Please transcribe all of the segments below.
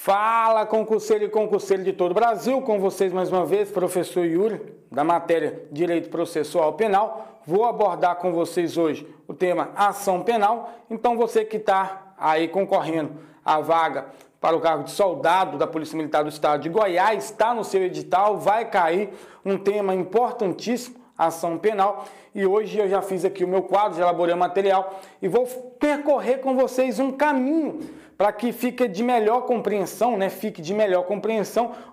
Fala, concurseiro e concurseiro de todo o Brasil, com vocês mais uma vez, professor Yuri, da matéria Direito Processual Penal. Vou abordar com vocês hoje o tema ação penal. Então você que está aí concorrendo à vaga para o cargo de soldado da Polícia Militar do Estado de Goiás, está no seu edital, vai cair um tema importantíssimo, ação penal. E hoje eu já fiz aqui o meu quadro, já elaborei o material e vou percorrer com vocês um caminho para que fique de melhor compreensão,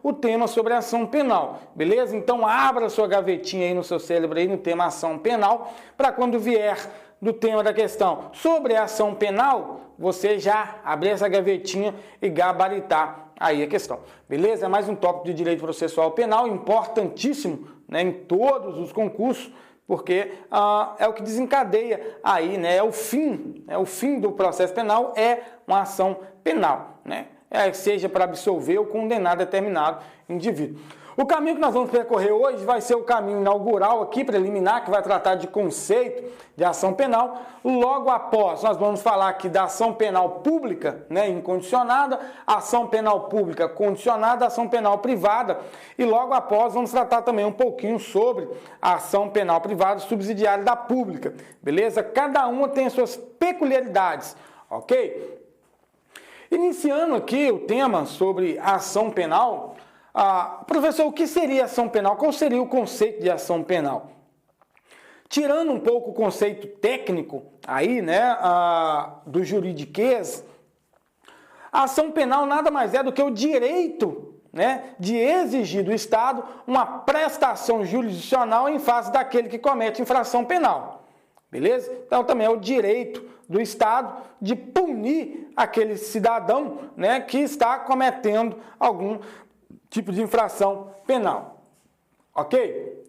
o tema sobre ação penal, beleza? Então abra sua gavetinha aí no seu cérebro aí no tema ação penal, para quando vier do tema da questão sobre ação penal, você já abrir essa gavetinha e gabaritar aí a questão, beleza? É mais um tópico de direito processual penal, importantíssimo, né, em todos os concursos, porque é o que desencadeia aí, né, é o fim do processo penal, é uma ação penal, né, seja para absolver ou condenar determinado indivíduo. O caminho que nós vamos percorrer hoje vai ser o caminho inaugural aqui, preliminar, que vai tratar de conceito de ação penal. Logo após, nós vamos falar aqui da ação penal pública, né, incondicionada, ação penal pública condicionada, ação penal privada. E logo após, vamos tratar também um pouquinho sobre a ação penal privada subsidiária da pública, beleza? Cada uma tem as suas peculiaridades, ok? Iniciando aqui o tema sobre ação penal, professor, o que seria ação penal? Qual seria o conceito de ação penal? Tirando um pouco o conceito técnico aí, né, do juridiquês, a ação penal nada mais é do que o direito, né, de exigir do Estado uma prestação jurisdicional em face daquele que comete infração penal. Beleza? Então também é o direito do Estado de punir aquele cidadão, né, que está cometendo algum tipo de infração penal. Ok?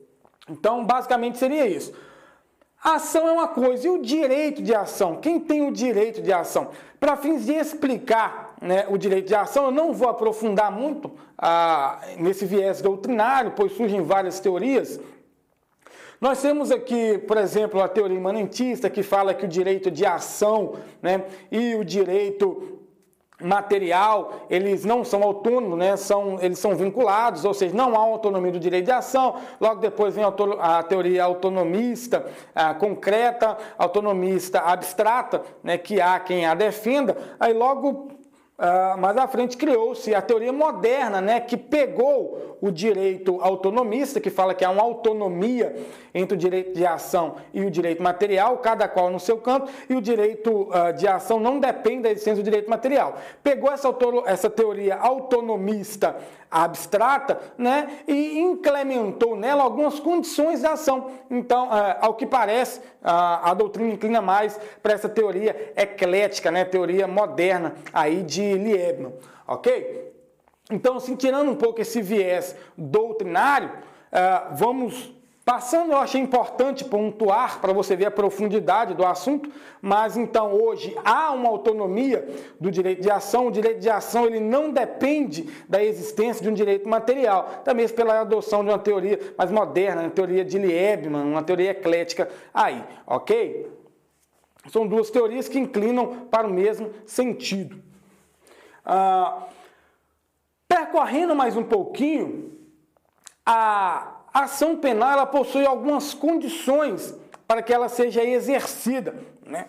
Então, basicamente seria isso. A ação é uma coisa, e o direito de ação? Quem tem o direito de ação? Para fins de explicar, né, o direito de ação, eu não vou aprofundar muito nesse viés doutrinário, pois surgem várias teorias. Nós temos aqui, por exemplo, a teoria imanentista, que fala que o direito de ação, né, e o direito material, eles não são autônomos, né? Eles são vinculados, ou seja, não há autonomia do direito de ação. Logo depois vem a teoria autonomista concreta, autonomista abstrata, né? Que há quem a defenda. Aí logo mais à frente criou-se a teoria moderna, né, que pegou o direito autonomista, que fala que há uma autonomia entre o direito de ação e o direito material, cada qual no seu canto, e o direito de ação não depende da existência do direito material. Pegou essa teoria autonomista abstrata, né, e implementou nela algumas condições da ação. Então, ao que parece, a doutrina inclina mais para essa teoria eclética, né, teoria moderna aí de Liebman, ok? Então, assim, tirando um pouco esse viés doutrinário, vamos passando. Eu achei importante pontuar para você ver a profundidade do assunto, mas então hoje há uma autonomia do direito de ação. O direito de ação ele não depende da existência de um direito material, também pela adoção de uma teoria mais moderna, uma teoria de Liebman, uma teoria eclética aí, ok? São duas teorias que inclinam para o mesmo sentido. Percorrendo mais um pouquinho, a ação penal ela possui algumas condições para que ela seja exercida, né?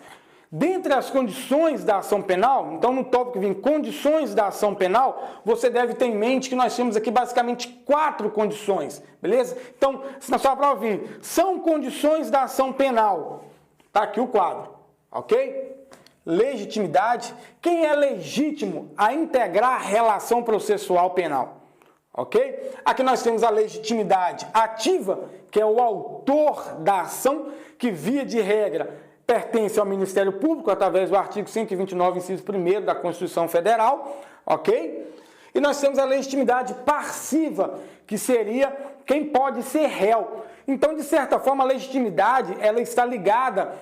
Dentre as condições da ação penal, então no tópico que vem condições da ação penal, você deve ter em mente que nós temos aqui basicamente 4 condições, beleza? Então, na sua prova vir, são condições da ação penal. Tá aqui o quadro, ok? Legitimidade. Quem é legítimo a integrar a relação processual penal? Ok? Aqui nós temos a legitimidade ativa, que é o autor da ação, que via de regra pertence ao Ministério Público, através do artigo 129, inciso 1º da Constituição Federal, ok? E nós temos a legitimidade passiva, que seria quem pode ser réu. Então, de certa forma, a legitimidade ela está ligada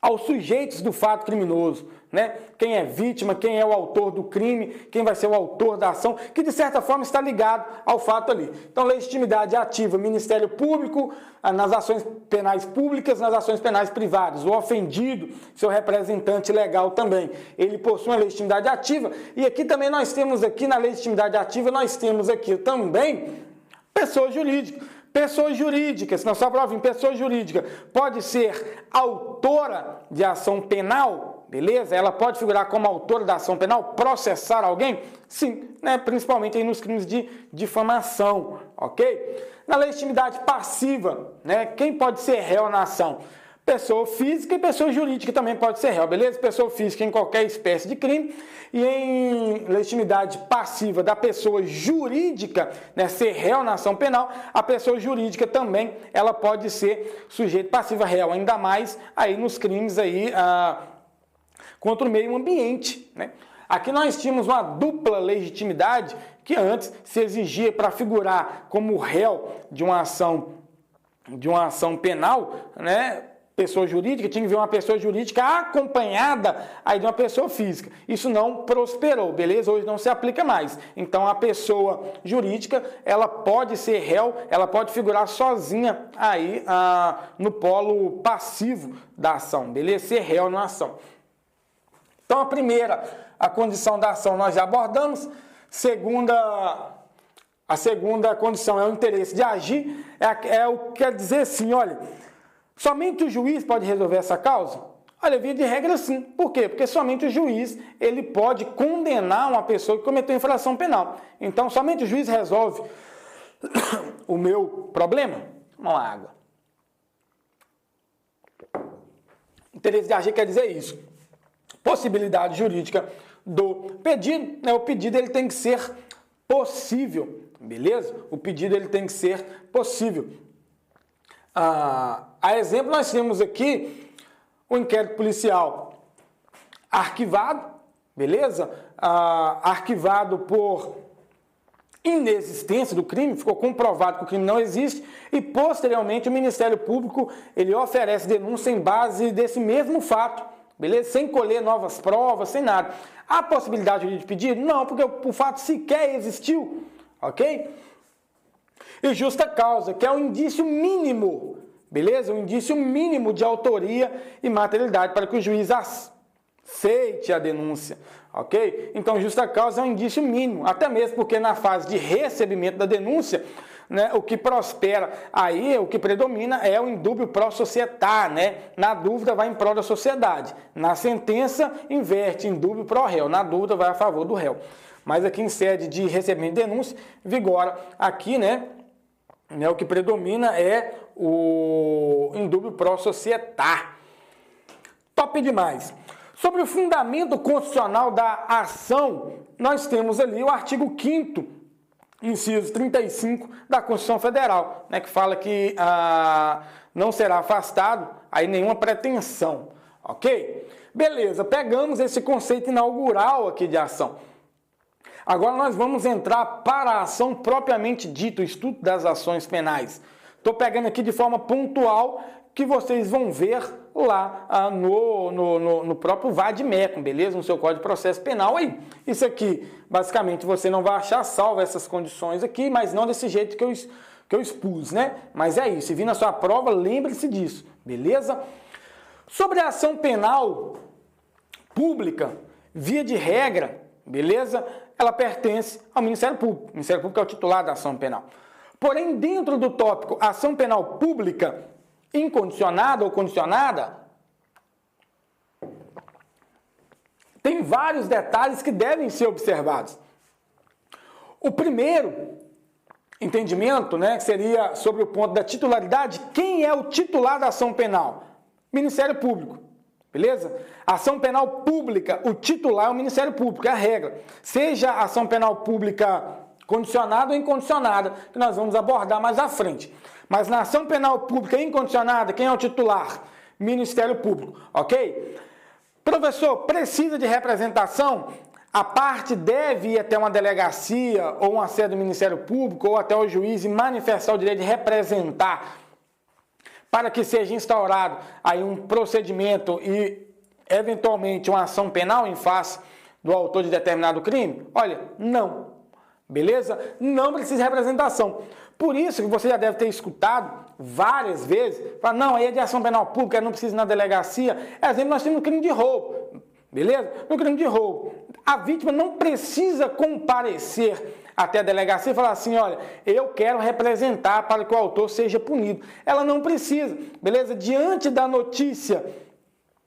aos sujeitos do fato criminoso, né? Quem é vítima, quem é o autor do crime, quem vai ser o autor da ação, que de certa forma está ligado ao fato ali. Então, legitimidade ativa, Ministério Público, nas ações penais públicas, nas ações penais privadas. O ofendido, seu representante legal também, ele possui uma legitimidade ativa. E aqui também nós temos aqui, na legitimidade ativa, nós temos aqui também pessoa jurídica. Pessoa jurídica, se na sua prova em pessoa jurídica pode ser autora de ação penal, beleza? Ela pode figurar como autora da ação penal, processar alguém? Sim, né? Principalmente aí nos crimes de difamação, ok? Na legitimidade passiva, né? Quem pode ser réu na ação? Pessoa física e pessoa jurídica também pode ser réu, beleza? Pessoa física em qualquer espécie de crime e em legitimidade passiva da pessoa jurídica, né, ser réu na ação penal, a pessoa jurídica também, ela pode ser sujeito passivo réu, ainda mais aí nos crimes aí contra o meio ambiente, né? Aqui nós tínhamos uma dupla legitimidade que antes se exigia para figurar como réu de uma ação penal, né? Pessoa jurídica, tinha que vir uma pessoa jurídica acompanhada aí de uma pessoa física. Isso não prosperou, beleza? Hoje não se aplica mais. Então, a pessoa jurídica, ela pode ser réu, ela pode figurar sozinha aí no polo passivo da ação, beleza? Ser réu na ação. Então, a condição da ação nós já abordamos. A segunda condição é o interesse de agir. Quer dizer assim, olha, somente o juiz pode resolver essa causa? Olha, via de regra sim. Por quê? Porque somente o juiz ele pode condenar uma pessoa que cometeu infração penal. Então, somente o juiz resolve o meu problema? Uma água. Interesse de agir quer dizer isso. Possibilidade jurídica do pedido, né? O pedido ele tem que ser possível, beleza? O pedido ele tem que ser possível. A exemplo, nós temos aqui o inquérito policial arquivado, beleza? Arquivado por inexistência do crime, ficou comprovado que o crime não existe e, posteriormente, o Ministério Público ele oferece denúncia em base desse mesmo fato, beleza? Sem colher novas provas, sem nada. Há possibilidade de pedir? Não, porque o fato sequer existiu, ok? E justa causa, que é o indício mínimo, beleza? O indício mínimo de autoria e materialidade para que o juiz aceite a denúncia, ok? Então, justa causa é um indício mínimo, até mesmo porque na fase de recebimento da denúncia, né, o que prospera aí, o que predomina é o indúbio pro società, né? Na dúvida vai em prol da sociedade, na sentença inverte indúbio pro réu, na dúvida vai a favor do réu. Mas aqui em sede de recebimento de denúncia, vigora aqui, né, o que predomina é o indúbio pro società. Top demais! Sobre o fundamento constitucional da ação, nós temos ali o artigo 5º, inciso 35 da Constituição Federal, né, que fala que não será afastado aí nenhuma pretensão, ok? Beleza, pegamos esse conceito inaugural aqui de ação. Agora nós vamos entrar para a ação propriamente dita, o estudo das ações penais. Estou pegando aqui de forma pontual que vocês vão ver lá no próprio VAD-MECUM, beleza? No seu Código de Processo Penal aí. Isso aqui, basicamente, você não vai achar salvo essas condições aqui, mas não desse jeito que eu expus, né? Mas é isso, se vir na sua prova, lembre-se disso, beleza? Sobre a ação penal pública, via de regra, beleza? Ela pertence ao Ministério Público. O Ministério Público é o titular da ação penal. Porém, dentro do tópico ação penal pública incondicionada ou condicionada, tem vários detalhes que devem ser observados. O primeiro entendimento, né, seria sobre o ponto da titularidade. Quem é o titular da ação penal? Ministério Público. Beleza? Ação penal pública, o titular é o Ministério Público, é a regra. Seja ação penal pública condicionada ou incondicionada, que nós vamos abordar mais à frente. Mas na ação penal pública incondicionada, quem é o titular? Ministério Público, ok? Professor, precisa de representação? A parte deve ir até uma delegacia ou uma sede do Ministério Público ou até o juiz e manifestar o direito de representar para que seja instaurado aí um procedimento e, eventualmente, uma ação penal em face do autor de determinado crime? Olha, não. Beleza? Não precisa de representação. Por isso que você já deve ter escutado várias vezes, falar, não, aí é de ação penal pública, não precisa ir na delegacia. Exemplo, nós temos um crime de roubo. Beleza? No crime de roubo, a vítima não precisa comparecer até a delegacia e falar assim, olha, eu quero representar para que o autor seja punido. Ela não precisa, beleza? Diante da notícia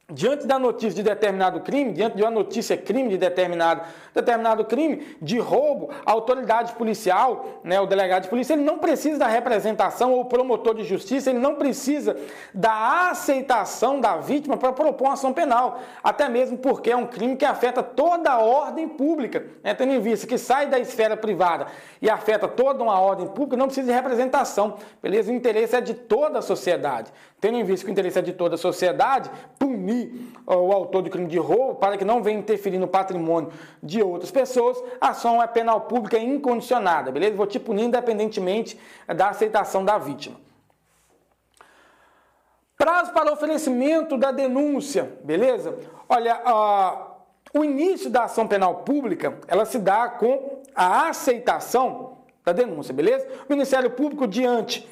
de determinado crime, diante de uma notícia crime de determinado crime de roubo, a autoridade policial, né, o delegado de polícia, ele não precisa da representação ou o promotor de justiça, ele não precisa da aceitação da vítima para propor uma ação penal, até mesmo porque é um crime que afeta toda a ordem pública, né, tendo em vista que sai da esfera privada e afeta toda uma ordem pública, não precisa de representação, beleza? O interesse é de toda a sociedade. Tendo em vista que o interesse é de toda a sociedade, punir o autor do crime de roubo para que não venha interferir no patrimônio de outras pessoas, a ação é penal pública incondicionada, beleza? Vou te punir independentemente da aceitação da vítima. Prazo para oferecimento da denúncia, beleza? Olha, o início da ação penal pública, ela se dá com a aceitação da denúncia, beleza? O Ministério Público, diante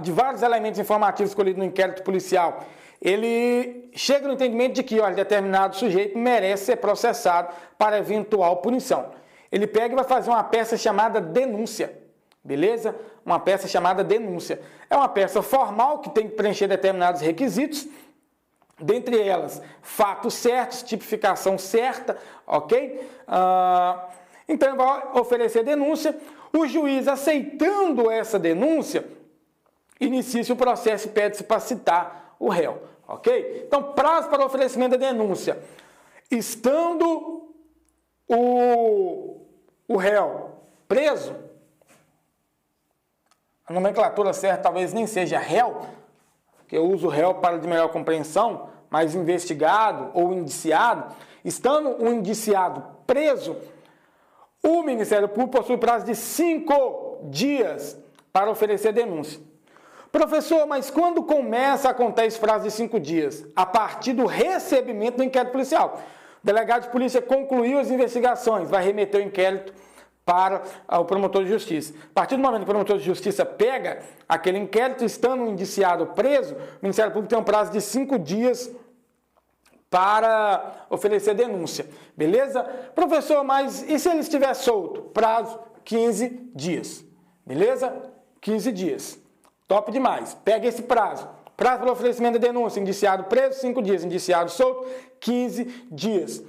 de vários elementos informativos escolhidos no inquérito policial, ele chega no entendimento de que, olha, determinado sujeito merece ser processado para eventual punição. Ele pega e vai fazer uma peça chamada denúncia, beleza? Uma peça chamada denúncia. É uma peça formal que tem que preencher determinados requisitos, dentre elas, fatos certos, tipificação certa, ok? Então, ele vai oferecer denúncia. O juiz, aceitando essa denúncia, inicia-se o processo e pede-se para citar o réu, ok? Então, prazo para oferecimento da denúncia. Estando o réu preso, a nomenclatura certa talvez nem seja réu, que eu uso réu para de melhor compreensão, mas investigado ou indiciado, estando o indiciado preso, o Ministério Público possui prazo de 5 dias para oferecer denúncia. Professor, mas quando começa a contar esse prazo de 5 dias? A partir do recebimento do inquérito policial. O delegado de polícia concluiu as investigações, vai remeter o inquérito para o promotor de justiça. A partir do momento que o promotor de justiça pega aquele inquérito, estando o indiciado preso, o Ministério Público tem um prazo de 5 dias para oferecer denúncia. Beleza? Professor, mas e se ele estiver solto? Prazo 15 dias. Beleza? 15 dias. Top demais. Pega esse prazo. Prazo para oferecimento da denúncia. Indiciado preso, 5 dias. Indiciado solto, 15 dias.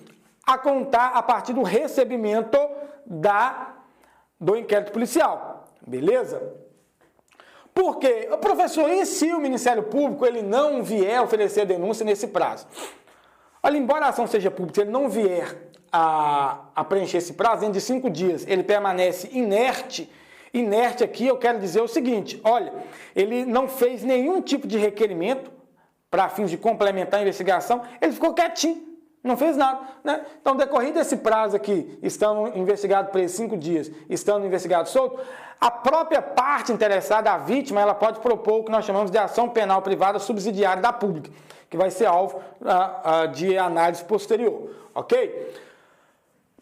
A contar a partir do recebimento do inquérito policial. Beleza? Por quê? Professor, e se o Ministério Público ele não vier oferecer denúncia nesse prazo? Olha, embora a ação seja pública, se ele não vier a preencher esse prazo, dentro de 5 dias, ele permanece inerte. Inerte aqui, eu quero dizer o seguinte, olha, ele não fez nenhum tipo de requerimento para fins de complementar a investigação, ele ficou quietinho, não fez nada, né? Então, decorrido esse prazo aqui, estando investigado por esses 5 dias, estando investigado solto, a própria parte interessada, a vítima, ela pode propor o que nós chamamos de ação penal privada subsidiária da pública, que vai ser alvo de análise posterior, ok?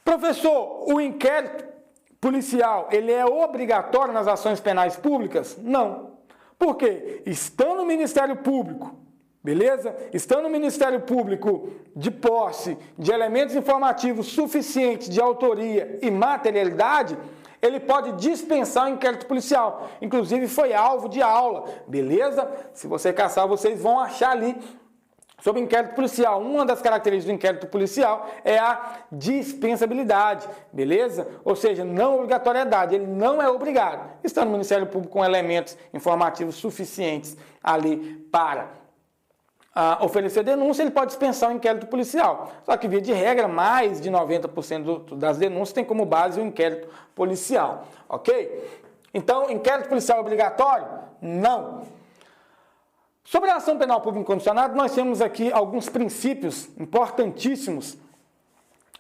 Professor, o inquérito policial, ele é obrigatório nas ações penais públicas? Não. Por quê? Estando no Ministério Público, beleza? Estando no Ministério Público de posse de elementos informativos suficientes de autoria e materialidade, ele pode dispensar o inquérito policial. Inclusive, foi alvo de aula, beleza? Se você caçar, vocês vão achar ali sobre o inquérito policial. Uma das características do inquérito policial é a dispensabilidade, beleza? Ou seja, não obrigatoriedade, ele não é obrigado. Está no Ministério Público com elementos informativos suficientes ali para oferecer denúncia, ele pode dispensar o inquérito policial. Só que, via de regra, mais de 90% das denúncias tem como base o inquérito policial, ok? Então, inquérito policial obrigatório? Não. Sobre a ação penal pública incondicionada, nós temos aqui alguns princípios importantíssimos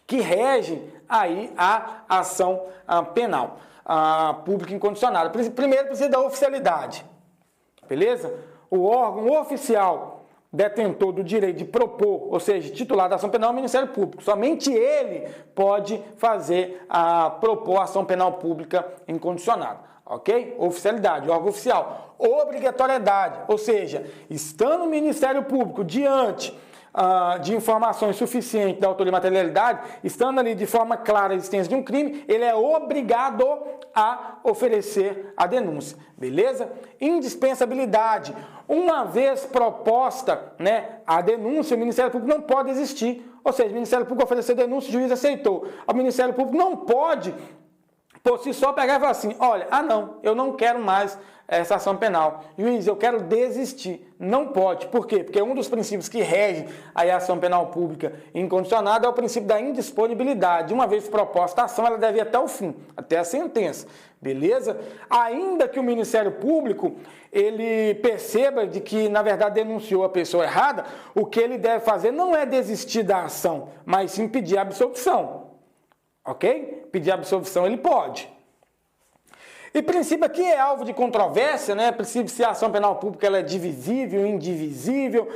que regem aí a ação penal pública incondicionada. Primeiro, precisa da oficialidade. beleza? O órgão oficial detentor do direito de propor, ou seja, titular da ação penal, é o Ministério Público. Somente ele pode propor a ação penal pública incondicionada, ok? Oficialidade, órgão oficial. Obrigatoriedade, ou seja, estando o Ministério Público diante de informações suficientes da autoria e materialidade, estando ali de forma clara a existência de um crime, ele é obrigado a oferecer a denúncia, beleza? Indispensabilidade. Uma vez proposta, né, a denúncia, o Ministério Público não pode existir. Ou seja, o Ministério Público ofereceu denúncia, o juiz aceitou. O Ministério Público não pode, por si só, pegar e falar assim, olha, não, eu não quero mais essa ação penal. Juiz, eu quero desistir. Não pode. Por quê? Porque um dos princípios que rege a ação penal pública incondicionada é o princípio da indisponibilidade. Uma vez proposta a ação, ela deve ir até o fim, até a sentença. Beleza? Ainda que o Ministério Público ele perceba de que, na verdade, denunciou a pessoa errada, o que ele deve fazer não é desistir da ação, mas sim pedir a absolvição. Ok? Pedir a absolvição ele pode. E princípio aqui é alvo de controvérsia, né? Princípio se a ação penal pública ela é divisível, indivisível.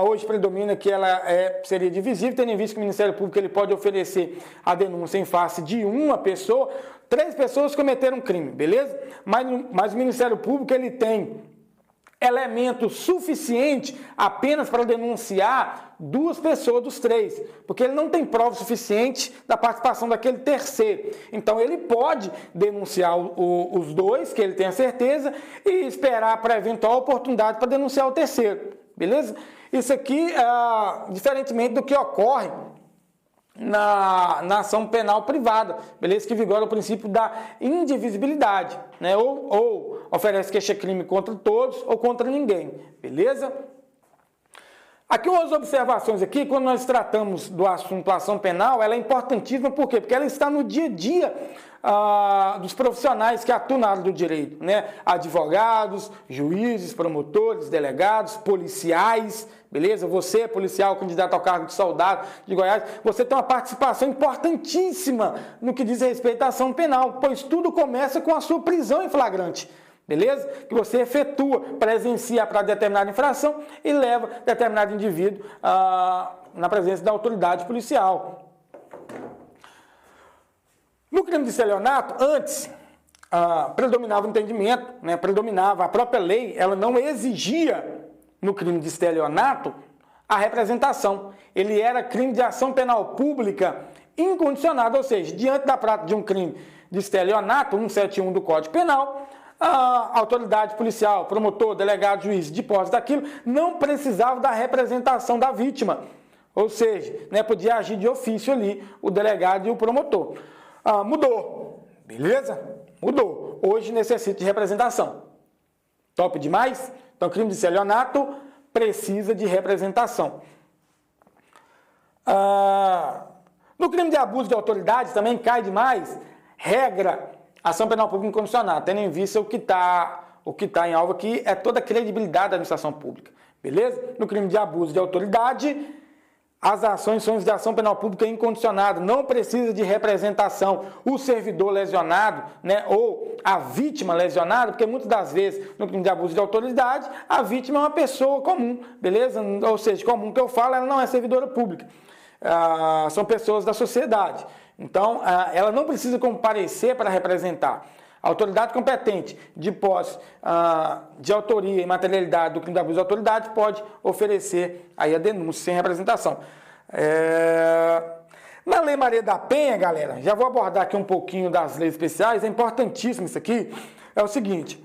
Hoje predomina que ela seria divisível, tendo em vista que o Ministério Público ele pode oferecer a denúncia em face de uma pessoa. 3 pessoas cometeram um crime, beleza? Mas o Ministério Público ele tem elemento suficiente apenas para denunciar 2 pessoas dos 3, porque ele não tem prova suficiente da participação daquele terceiro. Então ele pode denunciar os 2, que ele tem a certeza, e esperar para eventual oportunidade para denunciar o terceiro, beleza? Isso aqui, diferentemente do que ocorre na ação penal privada, beleza? Que vigora o princípio da indivisibilidade, né? Ou oferece queixa-crime contra todos ou contra ninguém, beleza? Aqui umas observações aqui, quando nós tratamos do assunto ação penal, ela é importantíssima, por quê? Porque ela está no dia a dia dos profissionais que atuam na área do direito, né? Advogados, juízes, promotores, delegados, policiais, beleza? Você, policial, candidato ao cargo de soldado de Goiás, você tem uma participação importantíssima no que diz respeito à ação penal, pois tudo começa com a sua prisão em flagrante. Beleza? Que você efetua, presencia para determinada infração e leva determinado indivíduo na presença da autoridade policial. No crime de estelionato, antes, predominava o entendimento, né? Predominava a própria lei, ela não exigia no crime de estelionato a representação. Ele era crime de ação penal pública incondicionada, ou seja, diante da prática de um crime de estelionato, 171 do Código Penal, a autoridade policial, promotor, delegado, juiz, de posse daquilo, não precisava da representação da vítima. Ou seja, né, podia agir de ofício ali o delegado e o promotor. Mudou, beleza? Mudou. Hoje necessita de representação. Top demais? Então, crime de estelionato precisa de representação. No crime de abuso de autoridade também cai demais regra ação penal pública incondicionada, tendo em vista o que está em alvo aqui é toda a credibilidade da administração pública, beleza? No crime de abuso de autoridade, as ações são de ação penal pública incondicionada, não precisa de representação. O servidor lesionado, né, ou a vítima lesionada, porque muitas das vezes no crime de abuso de autoridade, a vítima é uma pessoa comum, beleza? Ou seja, comum que eu falo, ela não é servidora pública. São pessoas da sociedade. Então, ela não precisa comparecer para representar. A autoridade competente de posse de autoria e materialidade do crime de abuso de autoridade pode oferecer aí a denúncia sem representação. Na Lei Maria da Penha, galera, já vou abordar aqui um pouquinho das leis especiais, é importantíssimo isso aqui, é o seguinte,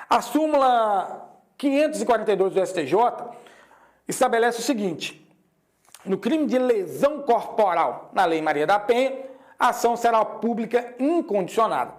a súmula 542 do STJ estabelece o seguinte: no crime de lesão corporal, na Lei Maria da Penha, a ação será pública incondicionada.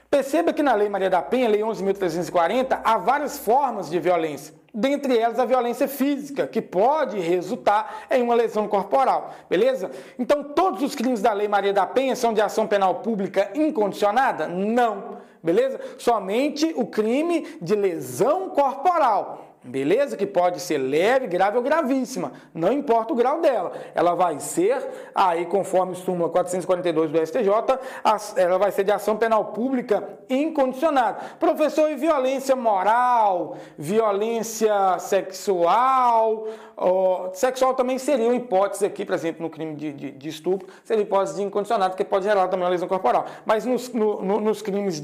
Perceba que na Lei Maria da Penha, Lei 11.340, há várias formas de violência, dentre elas a violência física, que pode resultar em uma lesão corporal, beleza? Então, todos os crimes da Lei Maria da Penha são de ação penal pública incondicionada? Não, beleza? Somente o crime de lesão corporal, beleza? Que pode ser leve, grave ou gravíssima, não importa o grau dela. Ela vai ser, aí conforme súmula 442 do STJ, ela vai ser de ação penal pública incondicionada. Professor, e violência moral, violência sexual? Sexual também seria uma hipótese aqui, por exemplo, no crime de estupro, seria hipótese de incondicionado, que pode gerar também uma lesão corporal. Mas nos crimes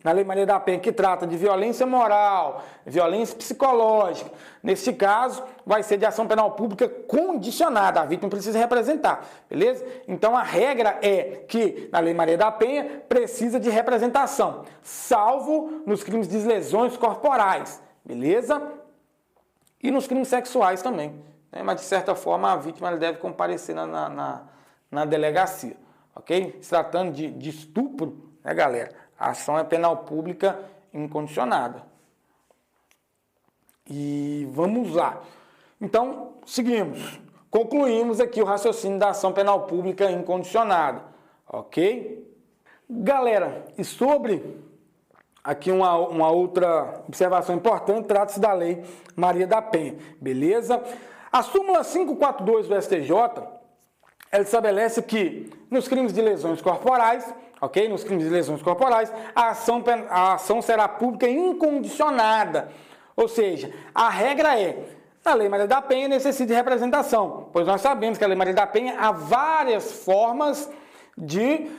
na Lei Maria da Penha, que trata de violência moral, violência psicológica, neste caso, vai ser de ação penal pública condicionada, a vítima precisa representar, beleza? Então, a regra é que, na Lei Maria da Penha, precisa de representação, salvo nos crimes de lesões corporais, beleza? E nos crimes sexuais também, né? Mas, de certa forma, a vítima ela deve comparecer na delegacia, ok? Se tratando de estupro, né, galera? A ação é penal pública incondicionada. E vamos lá. Então, seguimos. Concluímos aqui o raciocínio da ação penal pública incondicionada. Ok? Galera, e sobre aqui uma outra observação importante, trata-se da Lei Maria da Penha. Beleza? A súmula 542 do STJ, ela estabelece que nos crimes de lesões corporais, ok? Nos crimes de lesões corporais, a ação será pública incondicionada. Ou seja, a regra é, a Lei Maria da Penha necessita de representação, pois nós sabemos que a Lei Maria da Penha há várias formas de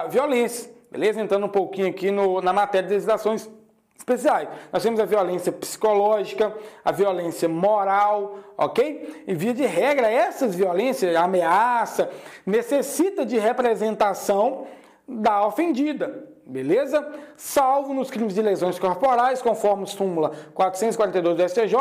violência, beleza? Entrando um pouquinho aqui na matéria de legislações especiais. Nós temos a violência psicológica, a violência moral, ok? E via de regra, essas violências, a ameaça, necessita de representação da ofendida, beleza? Salvo nos crimes de lesões corporais, conforme súmula 442 do STJ,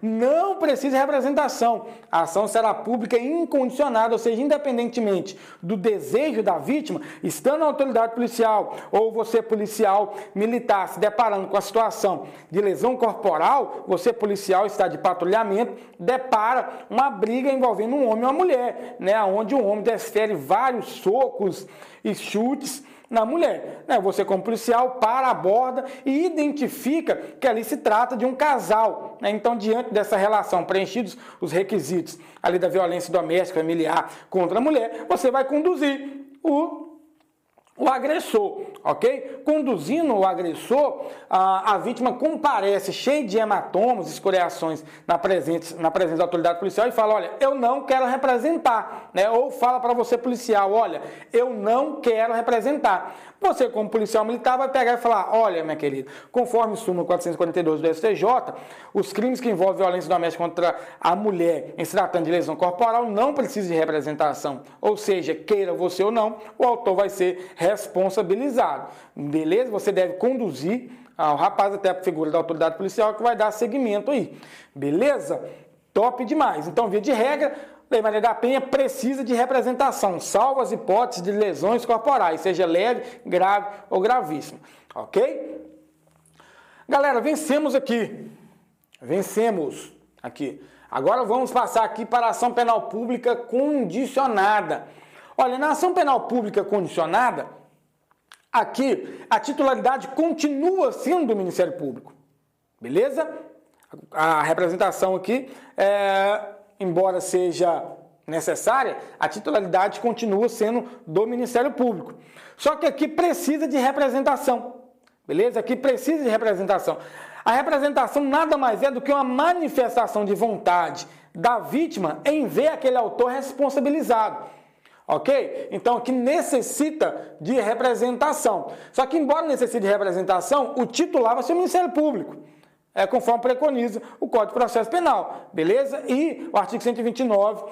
não precisa de representação. A ação será pública incondicionada, ou seja, independentemente do desejo da vítima, estando a autoridade policial ou você policial militar se deparando com a situação de lesão corporal, você policial está de patrulhamento, depara uma briga envolvendo um homem e uma mulher, né? Onde o homem desfere vários socos e chutes na mulher, né? Você como policial para, aborda e identifica que ali se trata de um casal, né? Então, diante dessa relação, preenchidos os requisitos ali da violência doméstica familiar contra a mulher, você vai conduzir o agressor, ok? Conduzindo o agressor, a vítima comparece cheia de hematomas, escoriações na presença da autoridade policial e fala, olha, eu não quero representar, né? Ou fala para você policial, olha, eu não quero representar. Você, como policial militar, vai pegar e falar, olha, minha querida, conforme súmula 442 do STJ, os crimes que envolvem violência doméstica contra a mulher em se tratando de lesão corporal não precisam de representação. Ou seja, queira você ou não, o autor vai ser responsabilizado. Beleza? Você deve conduzir o rapaz até a figura da autoridade policial que vai dar seguimento aí. Beleza? Top demais. Então, via de regra, Lei Maria da Penha precisa de representação, salvo as hipóteses de lesões corporais, seja leve, grave ou gravíssima. Ok? Galera, vencemos aqui. Vencemos aqui. Agora vamos passar aqui para a ação penal pública condicionada. Olha, na ação penal pública condicionada, aqui a titularidade continua sendo do Ministério Público. Beleza? A representação aqui embora seja necessária, a titularidade continua sendo do Ministério Público. Só que aqui precisa de representação, beleza? Aqui precisa de representação. A representação nada mais é do que uma manifestação de vontade da vítima em ver aquele autor responsabilizado, ok? Então aqui necessita de representação. Só que embora necessite de representação, o titular vai ser o Ministério Público. Conforme preconiza o Código de Processo Penal, beleza? E o artigo 129,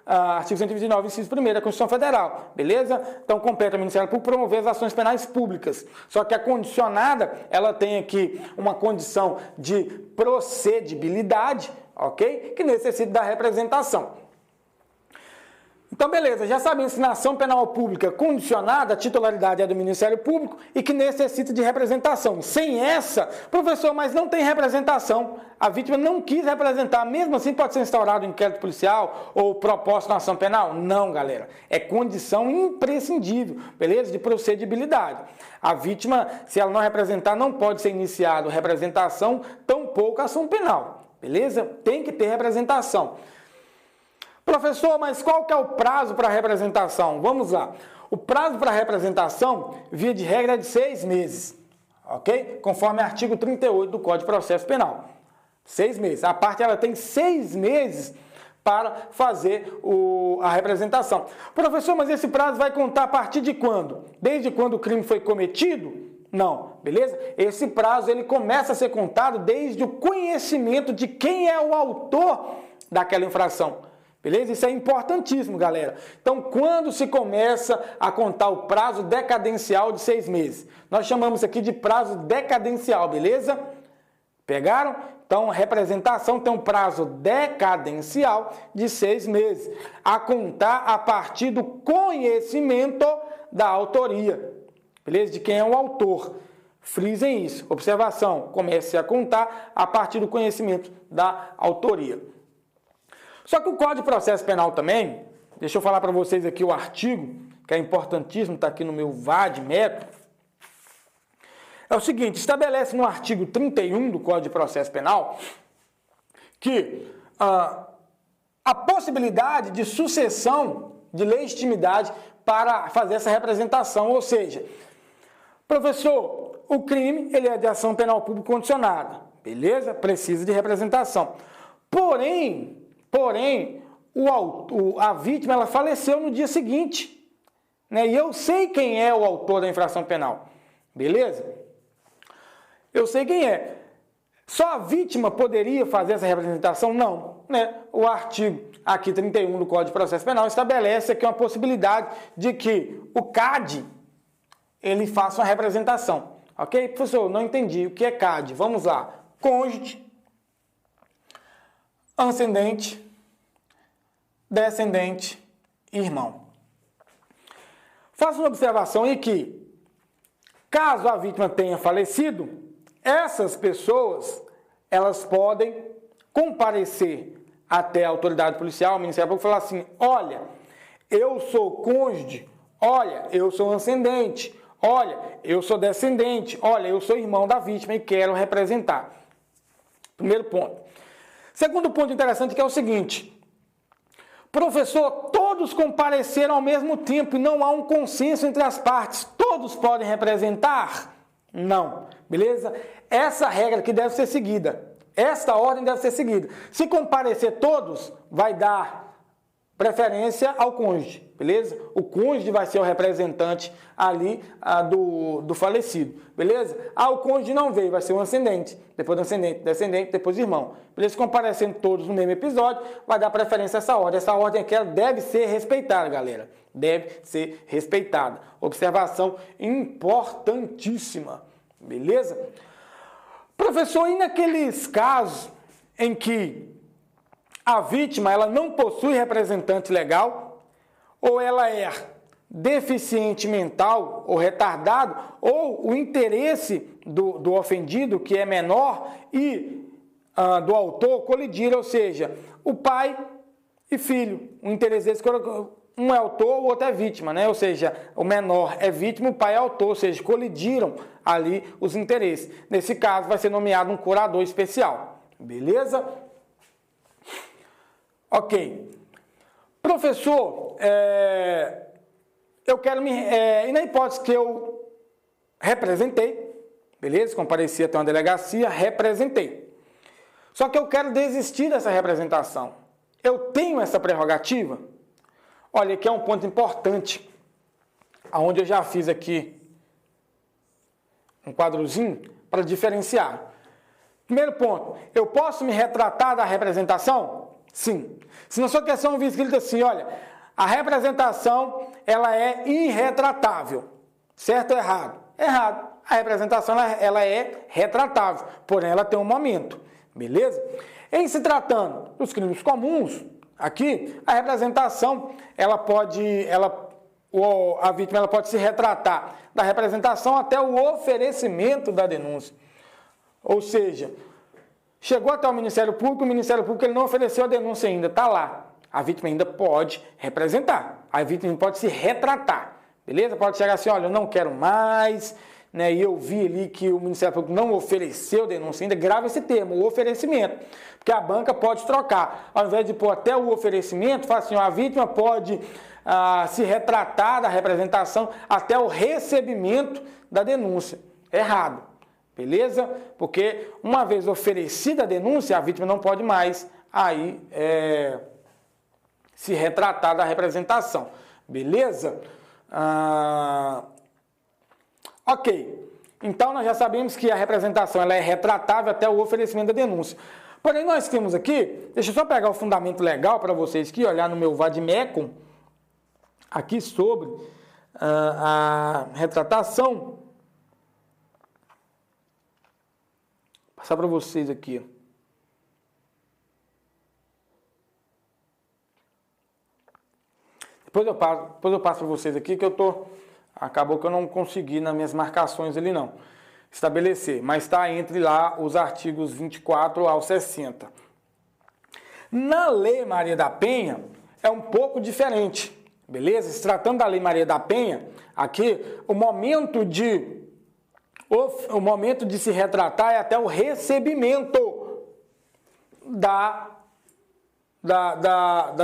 artigo 129, inciso 1º da Constituição Federal, beleza? Então, compete ao Ministério Público promover as ações penais públicas. Só que a condicionada, ela tem aqui uma condição de procedibilidade, ok? Que necessita da representação. Então, beleza, já sabemos que na ação penal pública condicionada, a titularidade é do Ministério Público e que necessita de representação. Sem essa, professor, mas não tem representação. A vítima não quis representar, mesmo assim pode ser instaurado um inquérito policial ou proposto na ação penal? Não, galera. É condição imprescindível, beleza? De procedibilidade. A vítima, se ela não representar, não pode ser iniciado representação, tampouco ação penal, beleza? Tem que ter representação. Professor, mas qual que é o prazo para a representação? Vamos lá. O prazo para a representação, via de regra, é de 6 meses, ok? Conforme o artigo 38 do Código de Processo Penal. 6 meses. A parte ela tem 6 meses para fazer a representação. Professor, mas esse prazo vai contar a partir de quando? Desde quando o crime foi cometido? Não, beleza? Esse prazo ele começa a ser contado desde o conhecimento de quem é o autor daquela infração. Beleza? Isso é importantíssimo, galera. Então, quando se começa a contar o prazo decadencial de 6 meses? Nós chamamos aqui de prazo decadencial, beleza? Pegaram? Então, representação tem um prazo decadencial de 6 meses, a contar a partir do conhecimento da autoria. Beleza? De quem é o autor. Frisem isso. Observação. Comece a contar a partir do conhecimento da autoria. Só que o Código de Processo Penal também, deixa eu falar para vocês aqui o artigo, que é importantíssimo, está aqui no meu VAD método, é o seguinte, estabelece no artigo 31 do Código de Processo Penal que a possibilidade de sucessão de legitimidade para fazer essa representação, ou seja, professor, o crime ele é de ação penal pública condicionada, beleza? Precisa de representação. Porém, a vítima ela faleceu no dia seguinte, né? E eu sei quem é o autor da infração penal, beleza? Eu sei quem é. Só a vítima poderia fazer essa representação? Não, né? O artigo aqui 31 do Código de Processo Penal estabelece aqui uma possibilidade de que o CAD ele faça uma representação, ok? Professor, não entendi. O que é CAD? Vamos lá. Cônjuge, ascendente, descendente, irmão. Faço uma observação aí que, caso a vítima tenha falecido, essas pessoas, elas podem comparecer até a autoridade policial, o Ministério Público, e falar assim, olha, eu sou cônjuge, olha, eu sou ascendente, olha, eu sou descendente, olha, eu sou irmão da vítima e quero representar. Primeiro ponto. Segundo ponto interessante que é o seguinte, professor, todos compareceram ao mesmo tempo e não há um consenso entre as partes. Todos podem representar? Não. Beleza? Essa regra que deve ser seguida. Esta ordem deve ser seguida. Se comparecer todos, vai dar preferência ao cônjuge. Beleza? O cônjuge vai ser o representante ali do falecido. Beleza? O cônjuge não veio, vai ser um ascendente. Depois do ascendente, descendente, depois irmão. Beleza? Comparecendo todos no mesmo episódio, vai dar preferência a essa ordem. Essa ordem aqui ela deve ser respeitada, galera. Deve ser respeitada. Observação importantíssima. Beleza? Professor, e naqueles casos em que a vítima ela não possui representante legal, ou ela é deficiente mental ou retardado, ou o interesse do ofendido, que é menor, e do autor colidiram, ou seja, o pai e filho, o interesse deles, um é autor, o outro é vítima, né? Ou seja, o menor é vítima, o pai é autor, ou seja, colidiram ali os interesses. Nesse caso, vai ser nomeado um curador especial. Beleza? Ok. Professor, eu quero e na hipótese que eu representei, beleza? Compareci até uma delegacia, representei. Só que eu quero desistir dessa representação. Eu tenho essa prerrogativa? Olha, aqui é um ponto importante, onde eu já fiz aqui um quadrozinho para diferenciar. Primeiro ponto, eu posso me retratar da representação? Sim. Se na sua questão vir escrito assim, olha, a representação ela é irretratável. Certo ou errado? Errado. A representação ela é retratável, porém ela tem um momento. Beleza? Em se tratando dos crimes comuns, aqui, a representação, a vítima ela pode se retratar da representação até o oferecimento da denúncia. Ou seja, chegou até o Ministério Público ele não ofereceu a denúncia ainda, está lá. A vítima ainda pode representar, a vítima pode se retratar, beleza? Pode chegar assim, olha, eu não quero mais, né? E eu vi ali que o Ministério Público não ofereceu denúncia ainda, grava esse termo, o oferecimento, porque a banca pode trocar, ao invés de pôr até o oferecimento, fala assim, ó, a vítima pode se retratar da representação até o recebimento da denúncia. Errado, beleza? Porque uma vez oferecida a denúncia, a vítima não pode mais aí se retratar da representação, beleza? Ok, então nós já sabemos que a representação ela é retratável até o oferecimento da denúncia. Porém, nós temos aqui, deixa eu só pegar o fundamento legal para vocês aqui, olhar no meu vade-mecum, aqui sobre a retratação. Vou passar para vocês aqui. Depois eu passo para vocês aqui que acabou que eu não consegui nas minhas marcações ali não estabelecer, mas está entre lá os artigos 24 ao 60. Na Lei Maria da Penha é um pouco diferente, beleza? Se tratando da Lei Maria da Penha, aqui o momento de se retratar é até o recebimento da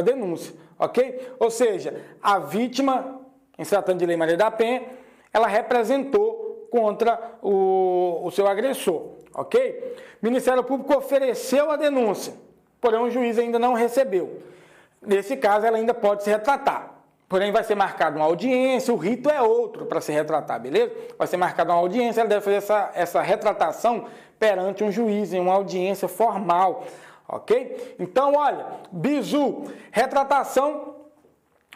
denúncia, ok? Ou seja, a vítima, em se tratando de Lei Maria da Penha, ela representou contra o seu agressor, ok? O Ministério Público ofereceu a denúncia, porém o juiz ainda não recebeu. Nesse caso, ela ainda pode se retratar. Porém, vai ser marcada uma audiência, o rito é outro para se retratar, beleza? Vai ser marcada uma audiência, ela deve fazer essa retratação perante um juiz, em uma audiência formal, ok? Então, olha, bizu, retratação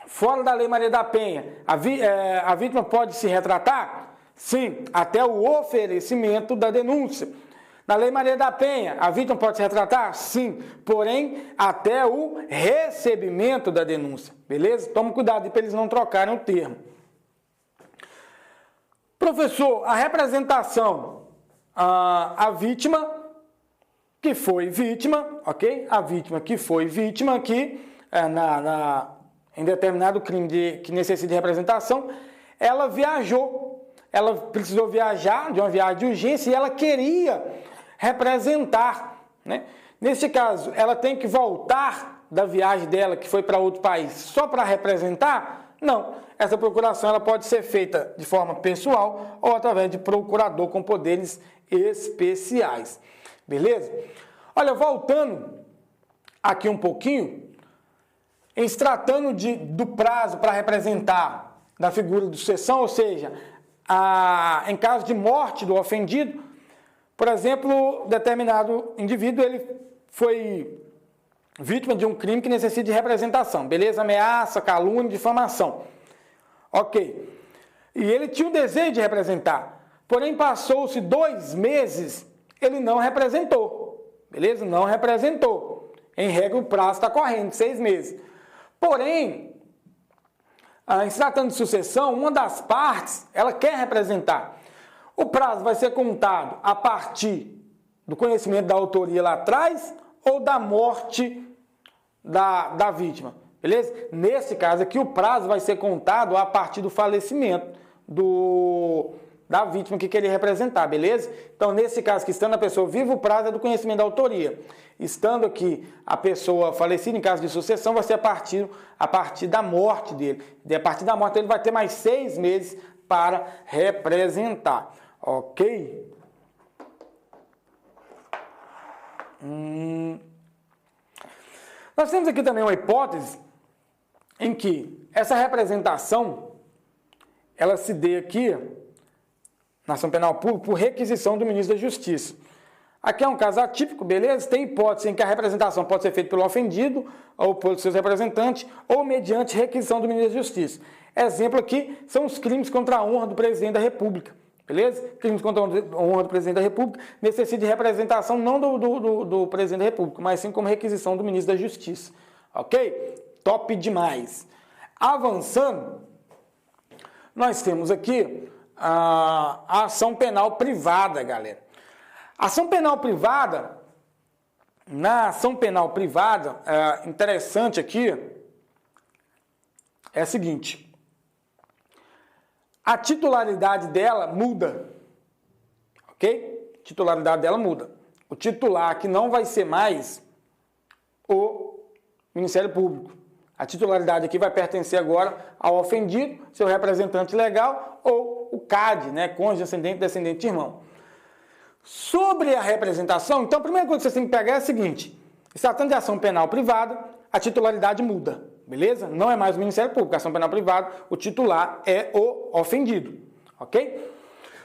fora da Lei Maria da Penha. A vítima pode se retratar? Sim, até o oferecimento da denúncia. Na Lei Maria da Penha, a vítima pode se retratar? Sim, porém, até o recebimento da denúncia, beleza? Tome cuidado para eles não trocarem o termo. Professor, a representação, a vítima que foi vítima, ok? A vítima que foi vítima aqui, em determinado crime que necessita de representação, ela viajou. Ela precisou viajar de uma viagem de urgência e ela queria representar, né? Nesse caso, ela tem que voltar da viagem dela, que foi para outro país, só para representar? Não. Essa procuração ela pode ser feita de forma pessoal ou através de procurador com poderes especiais. Beleza? Olha, voltando aqui um pouquinho, em se tratando do prazo para representar da figura de sucessão, ou seja, em caso de morte do ofendido, por exemplo, determinado indivíduo ele foi vítima de um crime que necessita de representação, beleza? Ameaça, calúnia, difamação. Ok. E ele tinha o desejo de representar, porém passou-se 2 meses, ele não representou, beleza? Não representou. Em regra, o prazo está correndo, 6 meses. Porém, em se tratando de sucessão, uma das partes, ela quer representar. O prazo vai ser contado a partir do conhecimento da autoria lá atrás ou da morte da vítima, beleza? Nesse caso aqui, o prazo vai ser contado a partir do falecimento da vítima que queria representar, beleza? Então, nesse caso, que estando a pessoa viva, o prazo é do conhecimento da autoria. Estando aqui a pessoa falecida em caso de sucessão, vai ser a partir da morte dele. E a partir da morte dele vai ter mais 6 meses para representar. Ok? Nós temos aqui também uma hipótese em que essa representação ela se dê aqui na ação penal pública por requisição do ministro da Justiça. Aqui é um caso atípico, beleza? Tem hipótese em que a representação pode ser feita pelo ofendido ou por seus representantes ou mediante requisição do ministro da Justiça. Exemplo aqui são os crimes contra a honra do presidente da República, beleza? Crimes contra a honra do presidente da República necessitam de representação não do presidente da República, mas sim como requisição do ministro da Justiça, ok? Top demais. Avançando, nós temos aqui a ação penal privada, galera. Ação penal privada, na ação penal privada, interessante aqui é o seguinte: a titularidade dela muda, ok? A titularidade dela muda. O titular aqui não vai ser mais o Ministério Público. A titularidade aqui vai pertencer agora ao ofendido, seu representante legal ou o CAD, né? Cônjuge, ascendente, descendente de irmão. Sobre a representação, então a primeira coisa que vocês têm que pegar é a seguinte: se tratando de ação penal privada, a titularidade muda, beleza? Não é mais o Ministério Público, a ação penal privada, o titular é o ofendido, ok?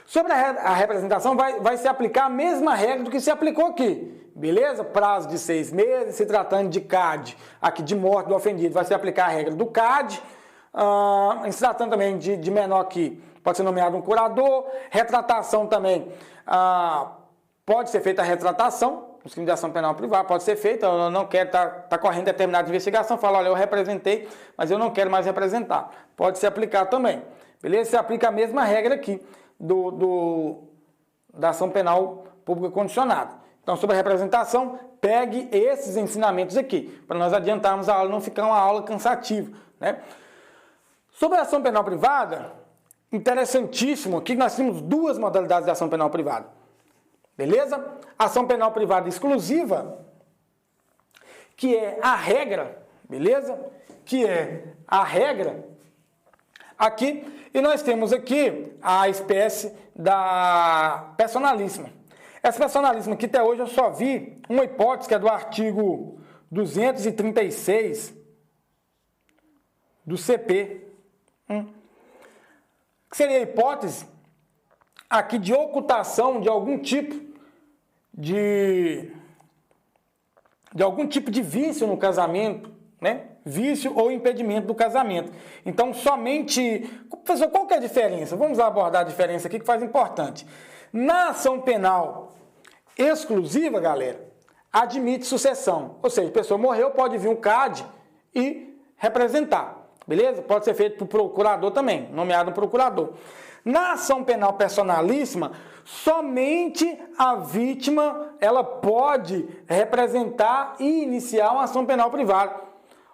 Sobre a representação, vai se aplicar a mesma regra do que se aplicou aqui, beleza? Prazo de 6 meses, se tratando de CAD, aqui de morte do ofendido, vai se aplicar a regra do CAD. Se tratando também de menor aqui, pode ser nomeado um curador. Retratação também, pode ser feita a retratação, nos crimes de ação penal privada, pode ser feita. Eu não quero estar correndo determinada investigação, fala, olha, eu representei, mas eu não quero mais representar. Pode se aplicar também, beleza? Se aplica a mesma regra aqui da ação penal pública condicionada. Então, sobre a representação, pegue esses ensinamentos aqui, para nós adiantarmos a aula e não ficar uma aula cansativa, né? Sobre a ação penal privada, interessantíssimo, aqui nós temos duas modalidades de ação penal privada, beleza? Ação penal privada exclusiva, que é a regra, beleza? Que é a regra aqui, e nós temos aqui a espécie da personalíssima. Essa personalíssima aqui, até hoje, eu só vi uma hipótese, que é do artigo 236 do CP, que seria a hipótese aqui de ocultação de algum tipo de vício no casamento, né? Vício ou impedimento do casamento. Então, somente... Professor, qual que é a diferença? Vamos abordar a diferença aqui, que faz importante. Na ação penal exclusiva, galera, admite sucessão. Ou seja, a pessoa morreu, pode vir um CAD e representar. Beleza? Pode ser feito por procurador também, nomeado um procurador. Na ação penal personalíssima, somente a vítima ela pode representar e iniciar uma ação penal privada.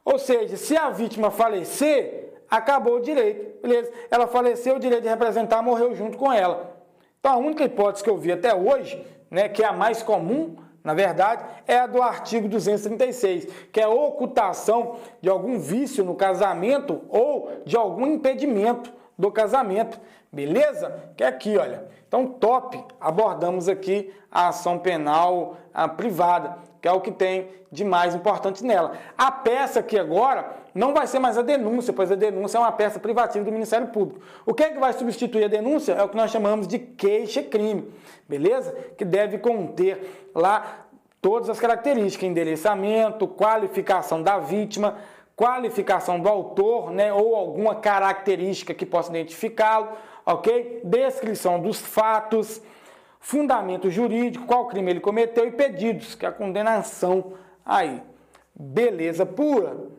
Ou seja, se a vítima falecer, acabou o direito, beleza? Ela faleceu, o direito de representar morreu junto com ela. Então, a única hipótese que eu vi até hoje, né, que é a mais comum, na verdade, é a do artigo 236, que é a ocultação de algum vício no casamento ou de algum impedimento do casamento, beleza? Que é aqui, olha. Então, top, abordamos aqui a ação penal privada, que é o que tem de mais importante nela. A peça aqui agora não vai ser mais a denúncia, pois a denúncia é uma peça privativa do Ministério Público. O que é que vai substituir a denúncia? É o que nós chamamos de queixa-crime, beleza? Que deve conter lá todas as características: endereçamento, qualificação da vítima, qualificação do autor, né, ou alguma característica que possa identificá-lo, ok? Descrição dos fatos, fundamento jurídico, qual crime ele cometeu e pedidos, que é a condenação aí. Beleza pura.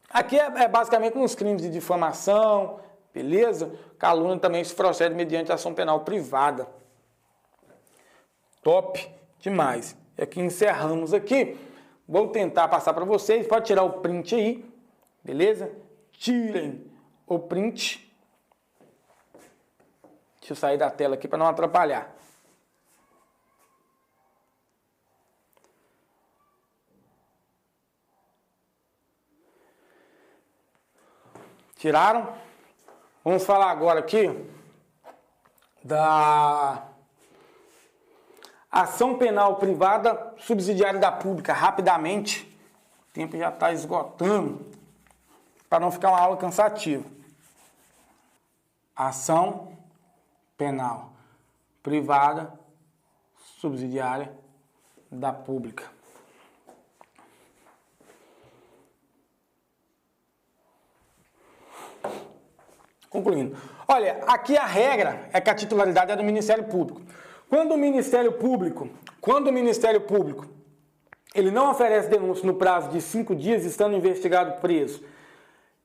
Aqui é basicamente nos crimes de difamação, beleza? Calúnia também se procede mediante ação penal privada. Top demais. E aqui encerramos aqui. Vou tentar passar para vocês. Pode tirar o print aí, beleza? Tirem o print. Deixa eu sair da tela aqui para não atrapalhar. Tiraram? Vamos falar agora aqui da ação penal privada subsidiária da pública, rapidamente. O tempo já está esgotando, para não ficar uma aula cansativa. Ação penal privada subsidiária da pública. Concluindo. Olha, aqui a regra é que a titularidade é do Ministério Público. Quando o Ministério Público ele não oferece denúncia no prazo de 5 dias, estando investigado preso,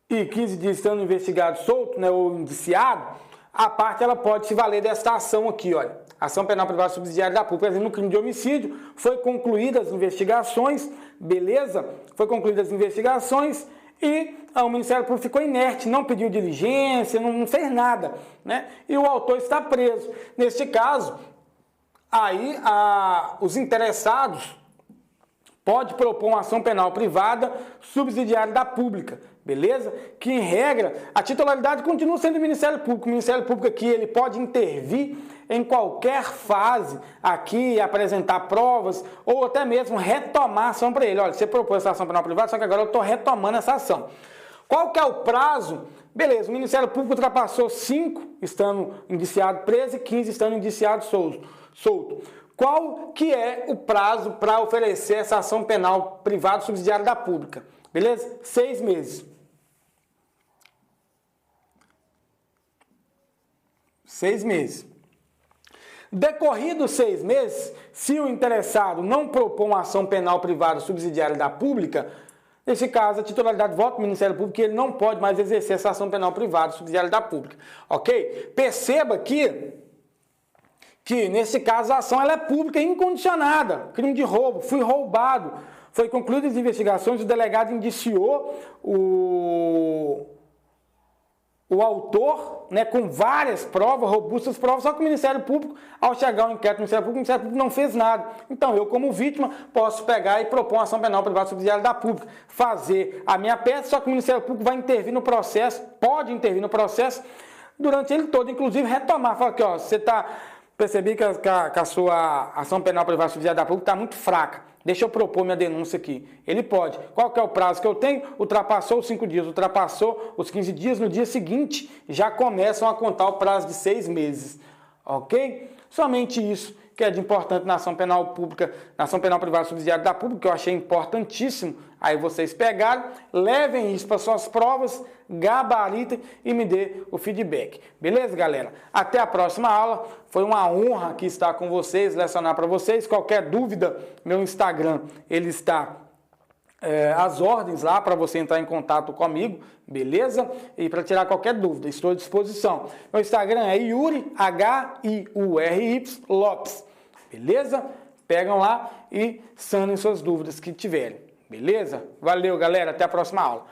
e 15 dias estando investigado solto, né, ou indiciado, a parte ela pode se valer desta ação aqui, olha. Ação penal privada subsidiária da pública. Por exemplo, no crime de homicídio, foi concluídas as investigações, beleza? Foi concluídas as investigações e o Ministério Público ficou inerte, não pediu diligência, não fez nada, né? E o autor está preso. Neste caso, aí os interessados pode propor uma ação penal privada subsidiária da pública, beleza? Que, em regra, a titularidade continua sendo do Ministério Público. O Ministério Público aqui ele pode intervir em qualquer fase aqui, apresentar provas ou até mesmo retomar a ação para ele. Olha, você propôs essa ação penal privada, só que agora eu estou retomando essa ação. Qual que é o prazo? Beleza, o Ministério Público ultrapassou 5 estando indiciado preso e 15 estando indiciado solto. Qual que é o prazo para oferecer essa ação penal privada subsidiária da pública? Beleza? 6 meses. 6 meses. Decorridos 6 meses, se o interessado não propor uma ação penal privada subsidiária da pública, nesse caso, a titularidade volta para o Ministério Público e ele não pode mais exercer essa ação penal privada subsidiária da pública. Ok? Perceba que nesse caso a ação ela é pública e incondicionada. Crime de roubo, fui roubado. Foi concluídas as investigações, o delegado indiciou o autor, né, com várias provas, robustas provas, só que o Ministério Público, ao chegar ao inquérito do Ministério Público não fez nada. Então, eu, como vítima, posso pegar e propor uma ação penal privada subsidiária da pública, fazer a minha peça, só que o Ministério Público vai intervir no processo, pode intervir no processo, durante ele todo, inclusive retomar, falar que, ó, você está... Percebi que a sua ação penal privada subsidiária da pública está muito fraca. Deixa eu propor minha denúncia aqui. Ele pode. Qual que é o prazo que eu tenho? Ultrapassou os 5 dias, ultrapassou os 15 dias, no dia seguinte já começam a contar o prazo de 6 meses. Ok? Somente isso que é de importante na ação penal pública, na ação penal privada subsidiária da pública, que eu achei importantíssimo. Aí vocês pegaram, levem isso para suas provas, gabaritem e me dê o feedback. Beleza, galera? Até a próxima aula. Foi uma honra aqui estar com vocês, lecionar para vocês. Qualquer dúvida, meu Instagram, ele está às ordens lá para você entrar em contato comigo, beleza? E para tirar qualquer dúvida, estou à disposição. Meu Instagram é Yuri, H-I-U-R-Y, Lopes, beleza? Pegam lá e sanem suas dúvidas que tiverem, beleza? Valeu, galera, até a próxima aula.